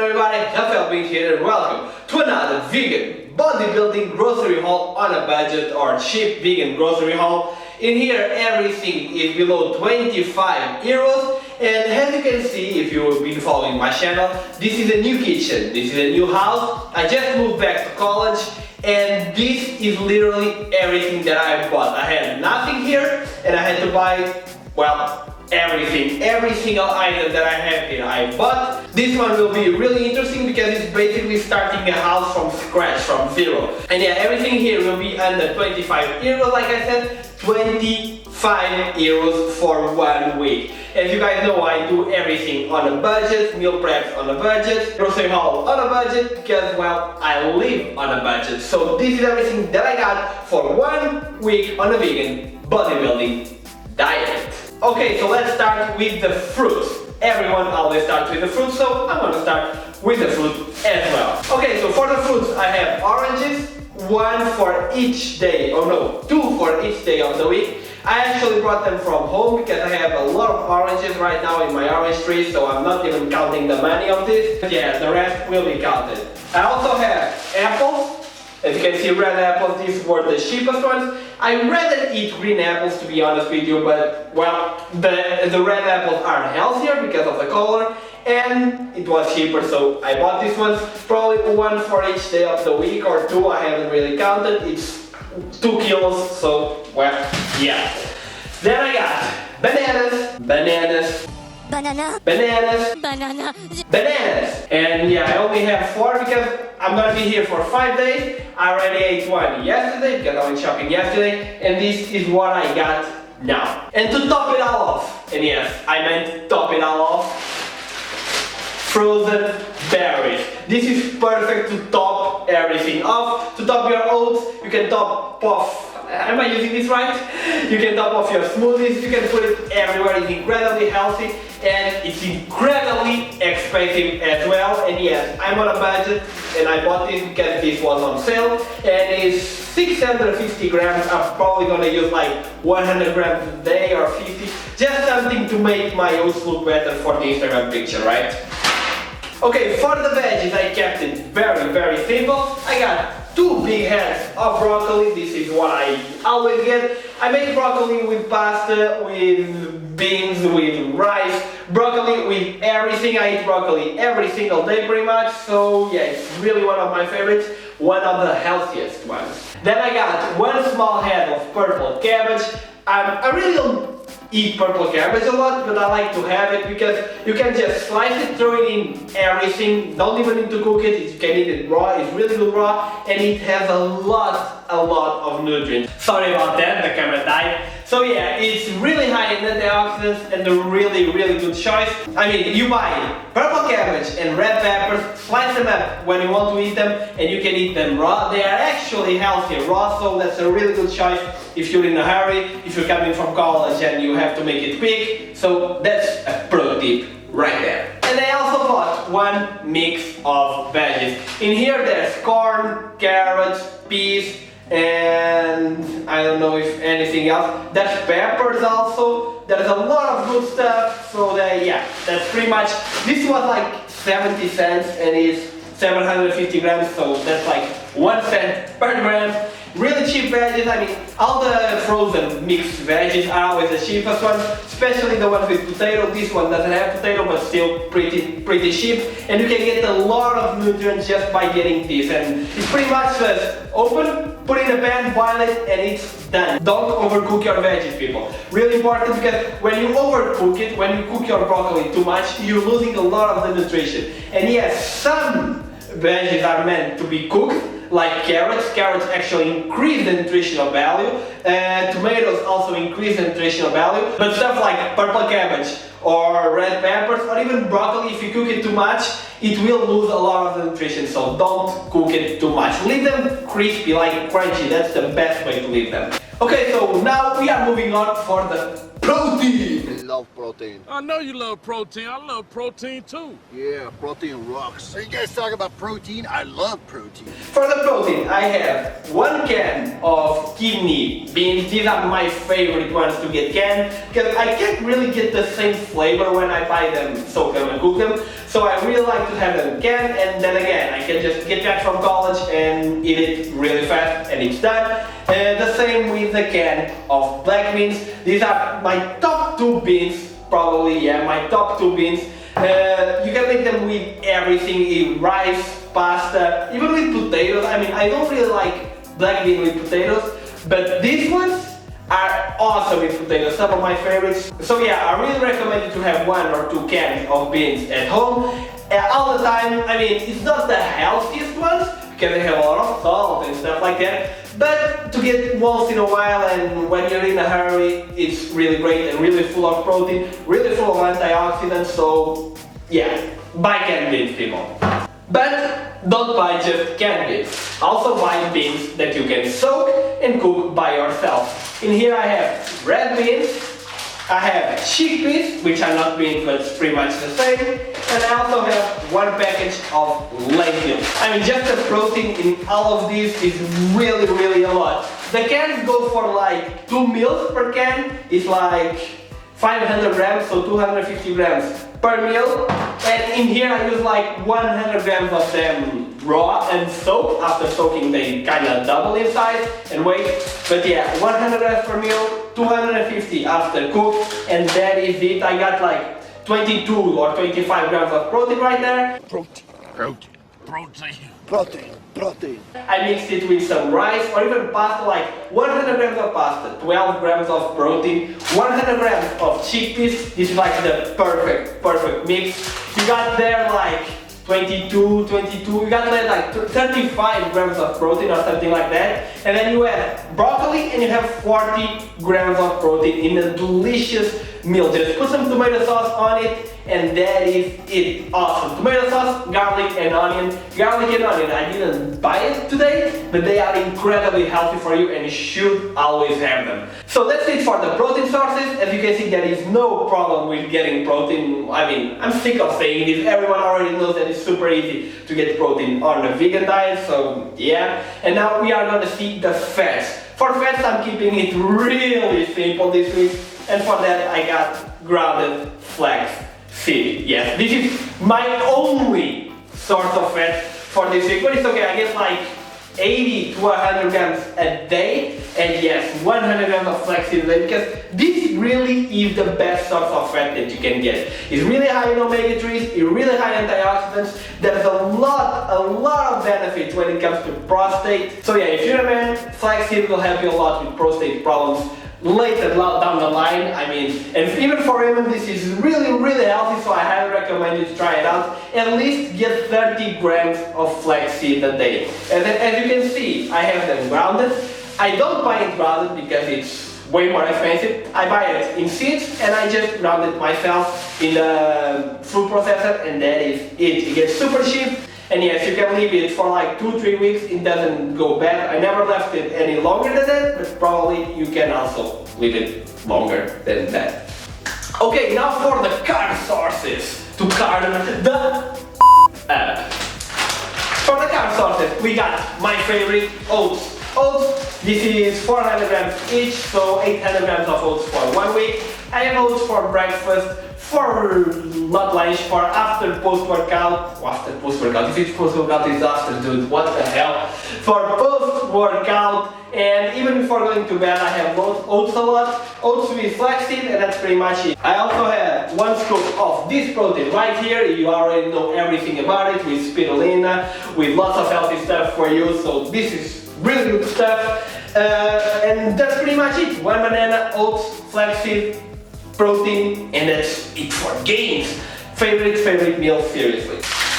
everybody, Rafael being here and welcome to another vegan bodybuilding grocery haul on a budget or cheap vegan grocery haul. In here everything is below 25 euros, and as you can see if you've been following my channel, this is a new kitchen, this is a new house. I just moved back to college and this is literally everything that I bought. I had nothing here and I had to buy, well, everything, every single item that I have here I bought. This one will be really interesting because it's basically starting a house from scratch, from zero. And yeah, everything here will be under 25 euros, like I said, 25 euros for 1 week. As you guys know, I do everything on a budget, meal preps on a budget, grocery haul on a budget, because, well, I live on a budget. So this is everything that I got for 1 week on a vegan bodybuilding diet. Okay, so let's start with the fruits. Everyone always starts with the fruit, so I'm gonna start with the fruit as well. Okay, so for the fruits I have oranges, 1 for each day, oh no, 2 for each day of the week. I actually brought them from home because I have a lot of oranges right now in my orange tree, so I'm not even counting the money of this. Yeah, the rest will be counted. I also have apples. As you can see, red apples, these were the cheapest ones. I rather eat green apples, to be honest with you, but, well, the red apples are healthier because of the color, and it was cheaper, so I bought these ones. Probably 1 for each day of the week, or 2, I haven't really counted. It's 2 kilos, so, well, yeah. Then I got bananas, and yeah, I only have 4 because I'm gonna be here for 5 days. I already ate 1 yesterday because I went shopping yesterday, and this is what I got now. And to top it all off, and yes, I meant top it all off, frozen berries. This is perfect to top everything off. To top your oats, you can top off. Am I using this right? You can top off your smoothies, you can put it everywhere. It's incredibly healthy and it's incredibly expensive as well. And yes, I'm on a budget and I bought this because this was on sale and it's 650 grams. I'm probably gonna use like 100 grams a day or 50. Just something to make my oats look better for the Instagram picture, right? Okay, for the veggies I kept it very simple. I got 2 big heads of broccoli. This is what I always get. I make broccoli with pasta, with beans, with rice, broccoli with everything. I eat broccoli every single day pretty much, so yeah, it's really one of my favorites, one of the healthiest ones. Then I got 1 small head of purple cabbage. I really don't eat purple cabbage a lot, but I like to have it because you can just slice it, throw it in everything, don't even need to cook it, you can eat it raw, it's really good raw, and it has a lot of nutrients. Sorry about that, the camera died. So yeah, it's really high in antioxidants and a really good choice. I mean, you buy purple cabbage and red peppers, slice them up when you want to eat them, and you can eat them raw. They are actually healthier raw, so that's a really good choice if you're in a hurry, if you're coming from college and you have to make it quick. So that's a pro tip right there. And I also bought 1 mix of veggies. In here there's corn, carrots, peas, and I don't know if anything else. There's peppers also. There's a lot of good stuff. So yeah, that's pretty much. This was like 70 cents and it's 750 grams, so that's like 1 cent per gram. Really cheap veggies. I mean, all the frozen mixed veggies are always the cheapest ones, especially the ones with potato. This one doesn't have potato, but still pretty cheap. And you can get a lot of nutrients just by getting this. And it's pretty much just open, put in a pan, boil it, and it's done. Don't overcook your veggies, people. Really important, because when you overcook it, when you cook your broccoli too much, you're losing a lot of the nutrition. And yes, some veggies are meant to be cooked, like carrots. Carrots actually increase the nutritional value, tomatoes also increase the nutritional value, but stuff like purple cabbage or red peppers or even broccoli, if you cook it too much, it will lose a lot of the nutrition, so don't cook it too much. Leave them crispy, like crunchy, that's the best way to leave them. Okay, so now we are moving on for the Protein! I love protein. I know you love protein. I love protein too. Yeah, protein rocks. So you guys talk about protein? I love protein. For the protein, I have 1 can of kidney beans. These are my favorite ones to get canned because I can't really get the same flavor when I buy them, soak them and cook them. So I really like to have them canned, and then again, I can just get back from college and eat it really fast and it's done. The same with the can of black beans. These are my top 2 beans, probably, yeah, my top 2 beans. You can make them with everything, rice, pasta, even with potatoes. I mean, I don't really like black bean with potatoes, but these ones are awesome with potatoes, some of my favorites. So yeah, I really recommend you to have 1 or 2 cans of beans at home all the time. I mean, it's not the healthiest ones because they have a lot of salt and stuff like that, but to get once in a while and when you're in a hurry, it's really great and really full of protein, really full of antioxidants. So yeah, buy canned beans, people. But don't buy just canned beans. Also buy beans that you can soak and cook by yourself. In here I have red beans, I have chickpeas, which are not beans but it's pretty much the same, and I also have 1 package of lentils. I mean, just the protein in all of these is really a lot. The cans go for like 2 meals per can. It's like 500 grams, so 250 grams per meal. And in here I use like 100 grams of them raw and soaked. After soaking they kinda double in size and weight. But yeah, 100 grams per meal, 250 after cooked, and that is it. I got like 22 or 25 grams of protein right there. Protein. Protein. Protein. Protein. I mixed it with some rice or even pasta, like 100 grams of pasta, 12 grams of protein, 100 grams of chickpeas. This is like the perfect mix. You got there like 22, you got there like 35 grams of protein or something like that. And then you add broccoli and you have 40 grams of protein in a delicious meal. Just put some tomato sauce on it and that is it. Awesome. Tomato sauce, garlic and onion. Garlic and onion, I didn't buy it today, but they are incredibly healthy for you and you should always have them. So that's it for the protein sources. As you can see, there is no problem with getting protein. I mean, I'm sick of saying this. Everyone already knows that it's super easy to get protein on a vegan diet, so yeah. And now we are going to see the fats. For fats, I'm keeping it really simple this week, and for that I got grounded flax seed. Yes, this is my only source of fat for this week, but it's okay. I get like 80 to 100 grams a day, and yes, 100 grams of flax seed a day, because this really is the best source of fat that you can get. It's really high in omega-3s, it's really high in antioxidants. There's a lot of benefits when it comes to prostate. So yeah, if you're a man, flax seed will help you a lot with prostate problems later down the line. I mean, and even for women this is really healthy, so I highly recommend you to try it out. At least get 30 grams of flaxseed a day. And then, as you can see, I have them grounded. I don't buy it grounded because it's way more expensive. I buy it in seeds and I just ground it myself in the food processor, and that is it. It gets super cheap. And yes, you can leave it for like 2-3 weeks, it doesn't go bad. I never left it any longer than that, but probably you can also leave it longer than that. Okay, now for the carb sources. To carb the For the carb sources, we got my favorite, oats. Oats, this is 400 grams each, so 800 grams of oats for 1 week. I have oats for breakfast, for not lunch, for after post-workout. If it's post-workout, it's after, dude, what the hell? For post-workout, and even before going to bed, I have oats a lot. Oats with flaxseed, and that's pretty much it. I also have 1 scoop of this protein right here. You already know everything about it, with spirulina, with lots of healthy stuff for you, so this is really good stuff. And that's pretty much it. 1 banana, oats, flaxseed, protein, and that's it for gains. Favorite meal, seriously.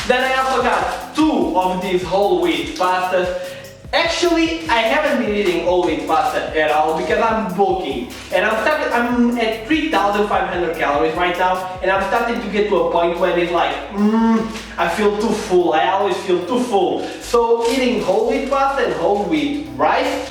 Then I also got 2 of these whole wheat pastas. Actually, I haven't been eating whole wheat pasta at all because I'm bulking, and I'm at 3,500 calories right now, and I'm starting to get to a point when it's like, I feel too full. I always feel too full. So eating whole wheat pasta and whole rice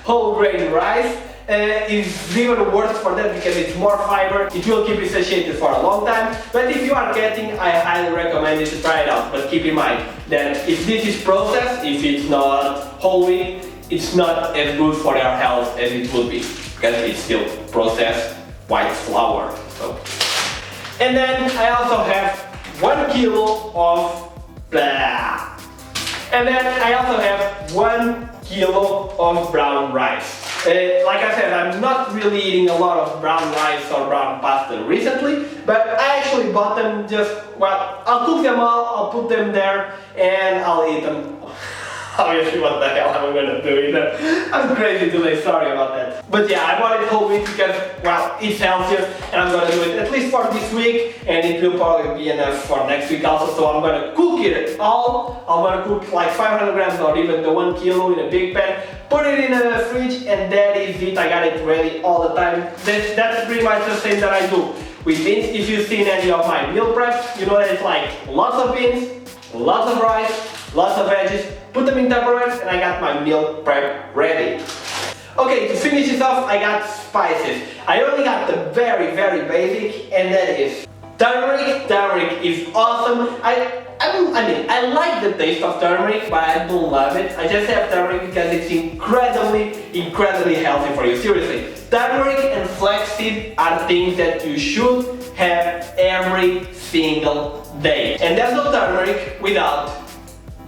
whole grain rice is even worse for that because it's more fiber. It will keep you satiated for a long time. But if you are getting, I highly recommend you to try it out. But keep in mind that if this is processed, if it's not whole wheat, it's not as good for your health as it would be because it's still processed white flour. So. And then I also have 1 kilo of blah. And then I also have 1 kilo of brown rice. Like I said, I'm not really eating a lot of brown rice or brown pasta recently, but I actually bought them well, I'll cook them all, I'll put them there, and I'll eat them. Obviously, what the hell am I gonna do with them? I'm crazy today, sorry about that. But yeah, I bought it whole wheat because, well, it's healthier, and I'm gonna do it at least for this week, and it will probably be enough for next week also, so I'm gonna cook it all. I'm gonna cook like 500 grams or even the 1 kilo in a big pan, put it in the fridge, and that is it. I got it ready all the time. That's pretty much the same that I do with beans. If you've seen any of my meal preps, you know that it's like lots of beans, lots of rice, lots of veggies, put them in Tupperware, and I got my meal prep ready. Okay, to finish this off, I got spices. I only got the very basic, and that is turmeric. Turmeric is awesome. I like the taste of turmeric, but I don't love it. I just have turmeric because it's incredibly healthy for you. Seriously, turmeric and flaxseed are things that you should have every single day. And there's no turmeric without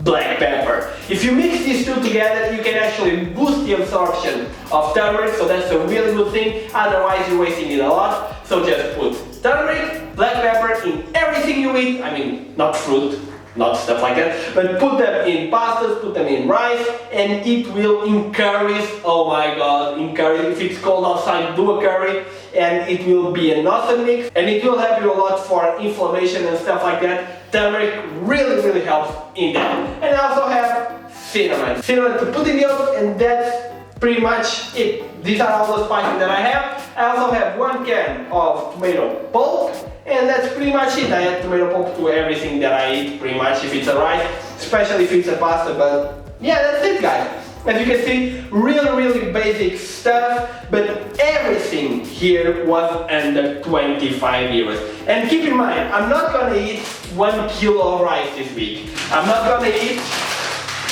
black pepper. If you mix these two together, you can actually boost the absorption of turmeric, so that's a really good thing. Otherwise, you're wasting it a lot. So just put turmeric, black pepper in everything you eat. I mean, not fruit, not stuff like that, but put them in pastas, put them in rice, and it will encourage, oh my god, encourage. If it's cold outside, do a curry, and it will be an awesome mix, and it will help you a lot for inflammation and stuff like that. Turmeric really helps in that. And I also have cinnamon. Cinnamon to put in the oven, and that's pretty much it. These are all the spices that I have. I also have 1 can of tomato pulp, and that's pretty much it. I add tomato pulp to everything that I eat, pretty much, if it's a rice, especially if it's a pasta, but yeah, that's it, guys. As you can see, really basic stuff, but everything here was under 25 euros. And keep in mind, I'm not gonna eat 1 kilo of rice this week. I'm not gonna eat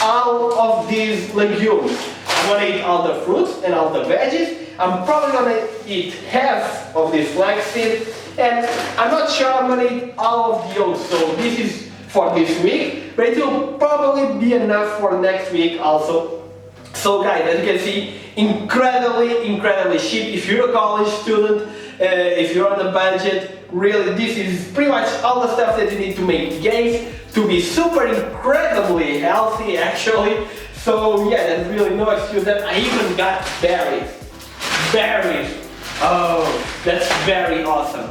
all of these legumes. I'm gonna eat all the fruits and all the veggies. I'm probably gonna eat half of this flaxseed, and I'm not sure I'm gonna eat all of the oats. So this is for this week, but it will probably be enough for next week also. So guys, as you can see, incredibly cheap. If you're a college student, if you're on a budget, really this is pretty much all the stuff that you need to make gains, to be super incredibly healthy actually. So yeah, there's really no excuse that. I even got berries. Oh, that's very awesome.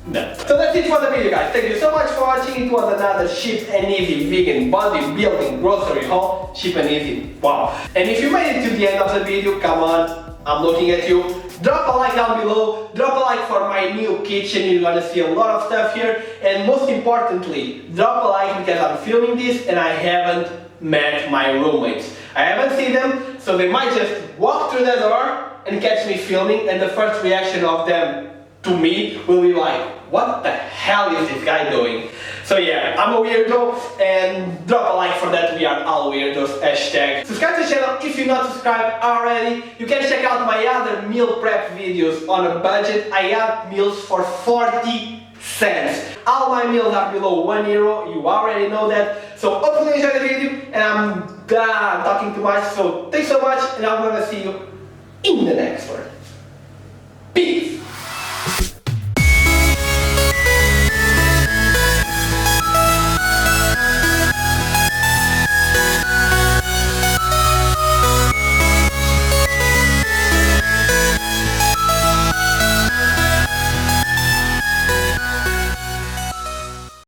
No. So that's it for the video, guys. Thank you so much for watching. It was another cheap and easy vegan bodybuilding grocery haul. Cheap and easy. Wow. And if you made it to the end of the video, come on, I'm looking at you. Drop a like down below. Drop a like for my new kitchen. You're gonna see a lot of stuff here. And most importantly, drop a like because I'm filming this and I haven't met my roommates. I haven't seen them, so they might just walk through the door and catch me filming, and the first reaction of them to me will be like, what the hell is this guy doing? So yeah, I'm a weirdo, and drop a like for that. We are all weirdos, hashtag. Subscribe to the channel if you're not subscribed already. You can check out my other meal prep videos on a budget. I have meals for 40 cents. All my meals are below €1, you already know that. So hopefully you enjoyed the video, and I'm done talking too much. So thanks so much, and I'm gonna see you in the next one.